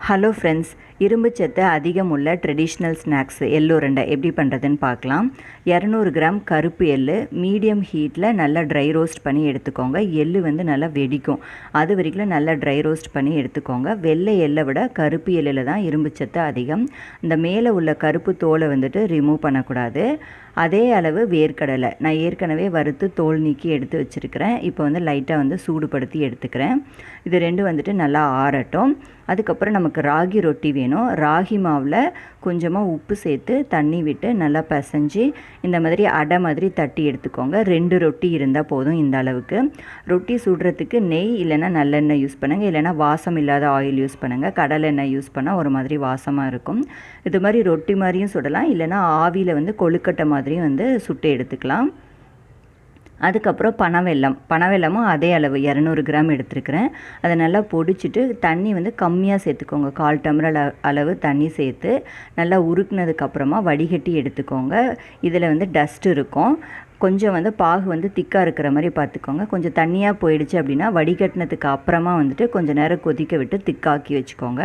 Hello friends, இரும்பு சத்து அதிகம் உள்ள ட்ரெடிஷ்னல் ஸ்நாக்ஸ் எள்ளு உருண்டை எப்படி பண்ணுறதுன்னு பார்க்கலாம். 200 கிராம் கருப்பு எள்ளு மீடியம் ஹீட்டில் நல்லா ட்ரை ரோஸ்ட் பண்ணி எடுத்துக்கோங்க. எள்ளு நல்லா வெடிக்கும், அது வரைக்கும் நல்லா ட்ரை ரோஸ்ட் பண்ணி எடுத்துக்கோங்க. வெள்ளை எள்ளை விட கருப்பு எள்ளில் தான் இரும்பு சத்து அதிகம். இந்த மேலே உள்ள கருப்பு தோலை ரிமூவ் பண்ணக்கூடாது. அதே அளவு வேர்க்கடலை நான் ஏற்கனவே வறுத்து தோல் நீக்கி எடுத்து வச்சுருக்கிறேன். இப்போ லைட்டாக சூடுபடுத்தி எடுத்துக்கிறேன். இது ரெண்டும் நல்லா ஆறட்டும். அதுக்கப்புறம் நமக்கு ராகி ரொட்டி வேணும். ராகி மாவில் கொஞ்சமாக உப்பு சேர்த்து தண்ணி விட்டு நல்லா பிசைஞ்சு இந்த மாதிரி அடை மாதிரி தட்டி எடுத்துக்கோங்க. 2 ரொட்டி இருந்தால் போதும். இந்த அளவுக்கு ரொட்டி சுடுறதுக்கு நெய் இல்லைன்னா நல்லெண்ணெய் யூஸ் பண்ணுங்கள், இல்லைனா வாசம் இல்லாத ஆயில் யூஸ் பண்ணுங்கள். கடலை எண்ணெய் யூஸ் பண்ணால் ஒரு மாதிரி வாசமாக இருக்கும். இது மாதிரி ரொட்டி மாதிரியும் சுடலாம், இல்லைனா ஆவியில் கொழுக்கட்டை மாதிரியும் சுட்டு எடுத்துக்கலாம். அதுக்கப்புறம் பனவெல்லமும் அதே அளவு 200 கிராம் எடுத்துருக்கிறேன். அதை நல்லா பொடிச்சிட்டு தண்ணி கம்மியாக சேர்த்துக்கோங்க. 1/4 டம்ளர் அளவு தண்ணி சேர்த்து நல்லா உருக்குனதுக்கப்புறமா வடிகட்டி எடுத்துக்கோங்க. இதில் டஸ்ட் இருக்கும். கொஞ்சம் பாகு திக்காக இருக்கிற மாதிரி பார்த்துக்கோங்க. கொஞ்சம் தண்ணியாக போயிடுச்சு அப்படின்னா வடிகட்டினதுக்கு அப்புறமா கொஞ்சம் நேரம் கொதிக்க விட்டு திக்காக்கி வச்சுக்கோங்க.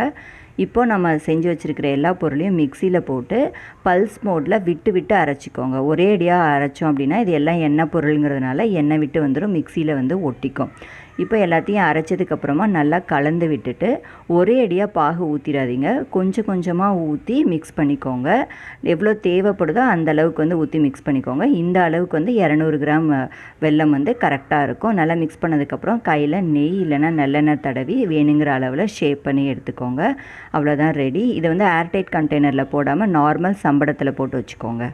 இப்போது நம்ம செஞ்சு வச்சுருக்கிற எல்லா பொருளையும் மிக்சியில் போட்டு பல்ஸ் மோடில் விட்டு விட்டு அரைச்சிக்கோங்க. ஒரே அடியாக அரைச்சோம் அப்படின்னா இது எல்லாம் எண்ணெய் பொருளுங்கிறதுனால எண்ணெய் விட்டு வந்துடும், மிக்சியில் ஒட்டிக்கும். இப்போ எல்லாத்தையும் அரைச்சதுக்கப்புறமா நல்லா கலந்து விட்டுட்டு ஒரே அடியாக பாகு ஊற்றிடாதீங்க, கொஞ்சம் கொஞ்சமாக ஊற்றி மிக்ஸ் பண்ணிக்கோங்க. எவ்வளோ தேவைப்படுதோ அந்த அளவுக்கு ஊற்றி மிக்ஸ் பண்ணிக்கோங்க. இந்த அளவுக்கு 200 கிராம் வெல்லம் கரெக்டாக இருக்கும். நல்லா மிக்ஸ் பண்ணதுக்கப்புறம் கையில் நெய் இல்லைன்னா நல்லெண்ணெய் தடவி வேணுங்கிற அளவில் ஷேப் பண்ணி எடுத்துக்கோங்க. அவ்வளோதான் ரெடி. இதை ஏர்டைட் கண்டெய்னரில் போடாமல் நார்மல் சம்படத்தில் போட்டு வச்சுக்கோங்க.